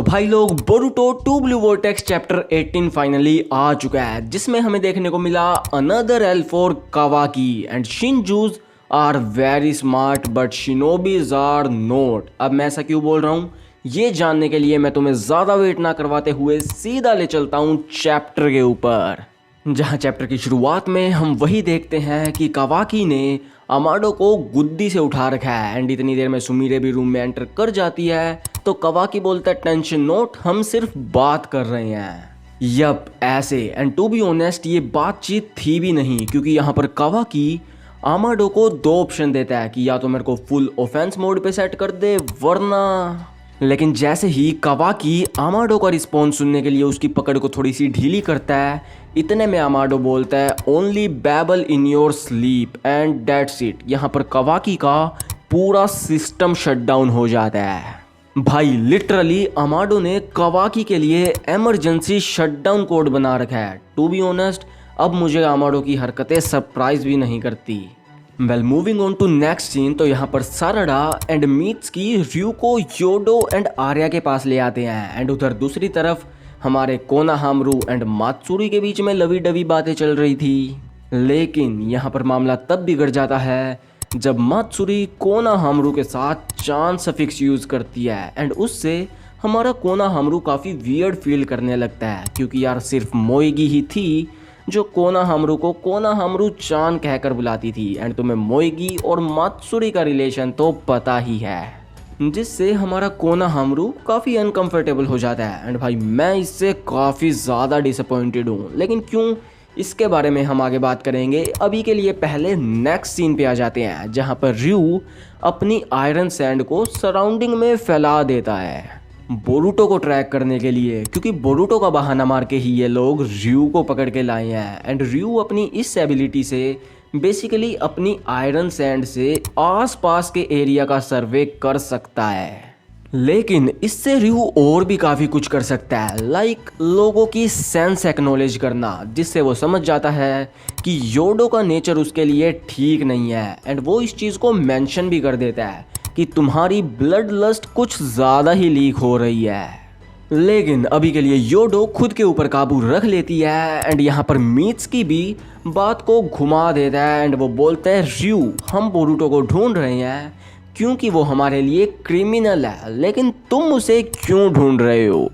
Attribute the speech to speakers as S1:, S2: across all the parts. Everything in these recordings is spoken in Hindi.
S1: तो भाई लोग Boruto two blue vortex chapter 18 finally आ चुका है, जिसमें हमें देखने को मिला another L4 Kawaki and Shinjus are very smart but shinobis are not. अब मैं ऐसा क्यों बोल रहा हूँ, ये जानने के लिए मैं तुम्हें ज़्यादा वेट ना करवाते हुए सीधा ले चलता हूँ चैप्टर के ऊपर, जहाँ चैप्टर की शुरुआत में हम वही देखते हैं कि कावाकी ने अमाडो को गुद्दी से उठा रखा है एंड इतनी देर में सुमीरे भी रूम में एंटर कर जाती है। तो कावाकी बोलता है टेंशन नोट, हम सिर्फ बात कर रहे हैं। यप ऐसे, एंड टू बी ऑनेस्ट ये बातचीत थी भी नहीं, क्योंकि यहाँ पर कावाकी अमाडो को दो ऑप्शन देता है कि या तो मेरे को फुल ऑफेंस मोड पे सेट कर दे वरना। लेकिन जैसे ही कावाकी अमाडो का रिस्पॉन्स सुनने के लिए उसकी पकड़ को थोड़ी सी ढीली करता है, इतने में अमाडो बोलता है only babble in your sleep and that's it. यहाँ पर कावाकी का पूरा सिस्टम शट डाउन हो जाता है। भाई लिटरली अमाडो ने कावाकी के लिए इमरजेंसी शटडाउन कोड बना रखा है। टू बी ऑनेस्ट अब मुझे अमाडो की हरकतें सरप्राइज भी नहीं करती। Well moving on to next scene, तो यहाँ पर साराडा एंड मीत्सुकी रयू को योडो एंड आर्या के पास ले आते हैं एंड उधर दूसरी तरफ हमारे कोनाहामरू एंड मात्सुरी के बीच में लवी डवी बातें चल रही थी। लेकिन यहाँ पर मामला तब बिगड़ जाता है जब मात्सुरी कोनाहामरू के साथ चांद सफिक्स यूज़ करती है एंड उससे हमारा कोनाहामरू काफ़ी वियर्ड फील करने लगता है, क्योंकि यार सिर्फ मोएगी ही थी जो कोनाहामरू को कोनाहामरू चान कहकर बुलाती थी एंड तुम्हें मोएगी और मात्सुरी का रिलेशन तो पता ही है, जिससे हमारा कोनाहामरू काफ़ी अनकंफर्टेबल हो जाता है एंड भाई मैं इससे काफ़ी ज़्यादा डिसअपॉइंटेड हूँ। लेकिन क्यों, इसके बारे में हम आगे बात करेंगे। अभी के लिए पहले नेक्स्ट सीन पे आ जाते हैं, जहाँ पर रयू अपनी आयरन सैंड को सराउंडिंग में फैला देता है बोरुटो को ट्रैक करने के लिए, क्योंकि बोरुटो का बहाना मार के ही ये लोग रयू को पकड़ के लाए हैं एंड रयू अपनी इस एबिलिटी से बेसिकली अपनी आयरन सैंड से आसपास के एरिया का सर्वे कर सकता है। लेकिन इससे रयू और भी काफ़ी कुछ कर सकता है, लाइक लोगों की सेंस एक्नॉलेज करना, जिससे वो समझ जाता है कि योडो का नेचर उसके लिए ठीक नहीं है एंड वो इस चीज़ को मेंशन भी कर देता है कि तुम्हारी ब्लड लस्ट कुछ ज़्यादा ही लीक हो रही है। लेकिन अभी के लिए योडो खुद के ऊपर काबू रख लेती है एंड यहाँ पर मीत्सुकी भी बात को घुमा देता है एंड वो बोलता है रयू हम बोरुटो को ढूंढ रहे हैं क्योंकि वो हमारे लिए क्रिमिनल है, लेकिन तुम उसे क्यों ढूंढ रहे हो?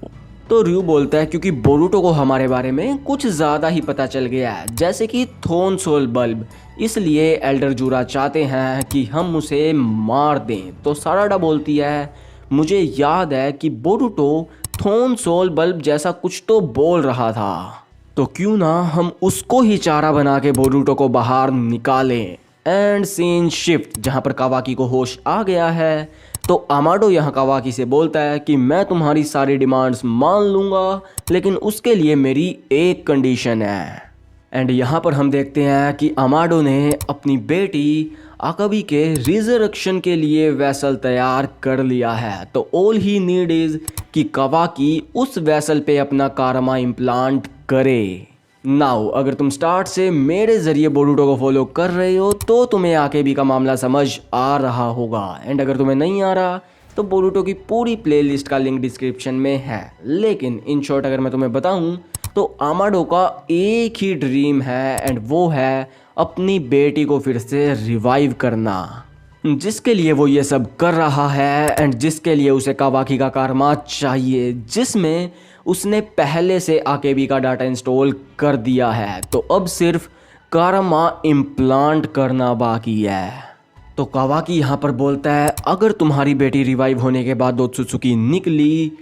S1: तो रयू बोलता है क्योंकि बोरुटो को हमारे बारे में कुछ ज़्यादा ही पता चल गया है, जैसे कि थोन सोल बल्ब, इसलिए एल्डर जूरा चाहते हैं कि हम उसे मार दें। तो साराडा बोलती है मुझे याद है कि बोरुटो थोन सोल बल्ब जैसा कुछ तो बोल रहा था, तो क्यों ना हम उसको ही चारा बना के बोरुटो को बाहर निकालें। एंड सीन शिफ्ट, जहाँ पर कावाकी को होश आ गया है, तो अमाडो यहाँ कावाकी से बोलता है कि मैं तुम्हारी सारी डिमांड्स मान लूँगा, लेकिन उसके लिए मेरी एक कंडीशन है। एंड यहाँ पर हम देखते हैं कि अमाडो ने अपनी बेटी आकाबी के रिजरेक्शन के लिए वैसल तैयार कर लिया है। तो ऑल ही नीड इज़ कि कावाकी उस वैसल पे अपना कारमा इम्प्लांट करे। नाउ अगर तुम स्टार्ट से मेरे ज़रिए बोरुटो को फॉलो कर रहे हो तो तुम्हें आकेबी का मामला समझ आ रहा होगा, एंड अगर तुम्हें नहीं आ रहा तो बोरुटो की पूरी प्लेलिस्ट का लिंक डिस्क्रिप्शन में है। लेकिन इन शॉर्ट अगर मैं तुम्हें बताऊं तो अमाडो का एक ही ड्रीम है एंड वो है अपनी बेटी को फिर से रिवाइव करना, जिसके लिए वो ये सब कर रहा है एंड जिसके लिए उसे कावाकी का कारमा चाहिए, जिसमें उसने पहले से आकेबी का डाटा इंस्टॉल कर दिया है। तो अब सिर्फ कारमा इम्प्लांट करना बाकी है। तो कावाकी यहाँ पर बोलता है अगर तुम्हारी बेटी रिवाइव होने के बाद ओत्सुत्सुकी निकली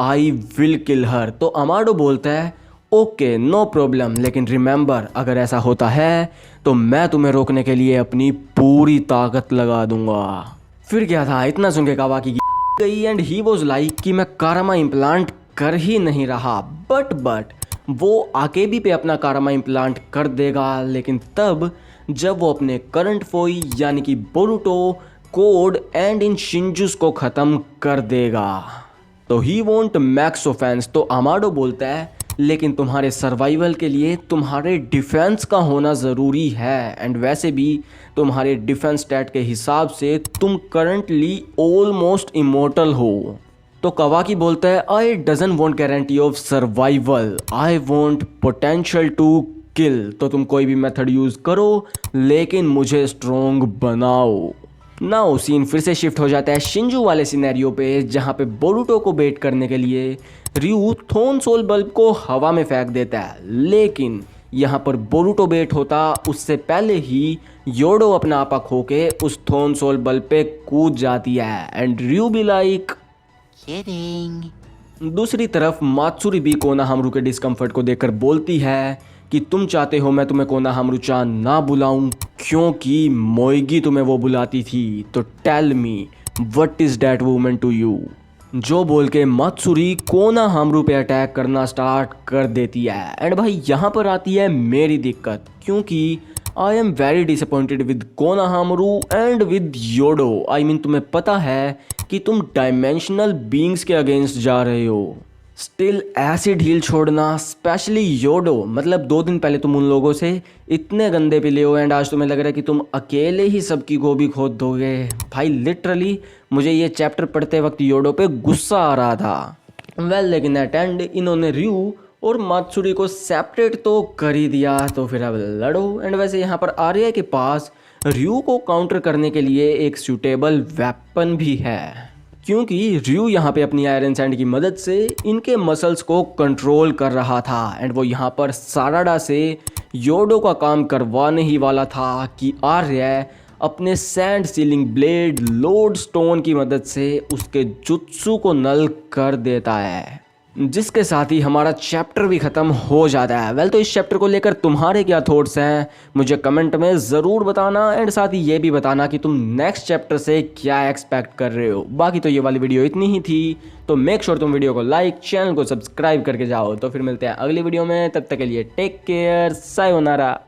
S1: आई विल किल हर। तो अमाडो बोलता है ओके नो प्रॉब्लम, लेकिन रिमेंबर अगर ऐसा होता है तो मैं तुम्हें रोकने के लिए अपनी पूरी ताकत लगा दूंगा। फिर क्या था, इतना सुन के कावाकी की गई एंड ही वॉज लाइक कि मैं कारमा इम्प्लांट कर ही नहीं रहा, बट वो आकेबी पे अपना कारमा इम्प्लांट कर देगा, लेकिन तब जब वो अपने करंट फोई यानी कि बोरुटो कोड एंड इन शिनजूस को ख़त्म कर देगा। तो ही वॉन्ट मैक्स ऑफेंस। तो अमाडो बोलता है लेकिन तुम्हारे सर्वाइवल के लिए तुम्हारे डिफेंस का होना ज़रूरी है, एंड वैसे भी तुम्हारे डिफेंस स्टैट के हिसाब से तुम करंटली ऑलमोस्ट इमोर्टल हो। तो कवाकी बोलता है I doesn't want guarantee of survival, I want potential to kill. तो तुम कोई भी मेथड यूज़ करो लेकिन मुझे स्ट्रोंग बनाओ। नाउ सीन फिर से शिफ्ट हो जाता है शिंजू वाले सिनेरियो पे, जहाँ पे बोरुटो को बेट करने के लिए रयू थोन सोल बल्ब को हवा में फेंक देता है, लेकिन यहाँ पर बोरुटो बेट होता उससे पहले ही योडो अपना आपा खो के उस थोन सोल बल्ब पे कूद जाती है एंड रयू भी लाइक दूसरी तरफ मात्सुरी भी कोनाहामारू के डिस्कम्फर्ट को देखकर बोलती है कि तुम चाहते हो मैं तुम्हें कोनाहामारू-चान ना बुलाऊं क्योंकि मोएगी तुम्हें वो बुलाती थी, तो tell me what is that woman to you. जो बोल के मात्सुरी कोनाहामारू पे अटैक करना स्टार्ट कर देती है। एंड भाई यहाँ पर आती है मेरी दिक्कत, क्योंकि I am very disappointed with Konohamaru and with Yodo. I mean तुम्हें पता है कि तुम डायमेंशनल बीइंग्स के अगेंस्ट जा रहे हो, स्टिल ऐसे ढील छोड़ना, स्पेशली योडो। मतलब 2 दिन पहले तुम उन लोगों से इतने गंदे पिले हो एंड आज तुम्हें लग रहा है कि तुम अकेले ही सबकी गोभी खोद दोगे। भाई लिटरली मुझे ये चैप्टर पढ़ते वक्त योडो पे गुस्सा आ रहा था। लेकिन एट एंड इन्होंने रयू और मात्सुरी को सेपरेट तो कर ही दिया, तो फिर अब लड़ो। एंड वैसे यहाँ पर आर्या के पास रयू को काउंटर करने के लिए एक सूटेबल वेपन भी है, क्योंकि रयू यहाँ पे अपनी आयरन सैंड की मदद से इनके मसल्स को कंट्रोल कर रहा था। एंड वो यहाँ पर साराडा से योडो का काम करवाने ही वाला था कि आर्य अपने sand ceiling blade load stone की मदद से उसके जुत्सु को नल कर देता है, जिसके साथ ही हमारा चैप्टर भी ख़त्म हो जाता है। तो इस चैप्टर को लेकर तुम्हारे क्या थॉट्स हैं मुझे कमेंट में ज़रूर बताना, एंड साथ ही ये भी बताना कि तुम नेक्स्ट चैप्टर से क्या एक्सपेक्ट कर रहे हो। बाकी तो ये वाली वीडियो इतनी ही थी, तो मेक श्योर तुम वीडियो को लाइक, चैनल को सब्सक्राइब करके जाओ। तो फिर मिलते हैं अगली वीडियो में, तब तक के लिए टेक केयर, सायोनारा।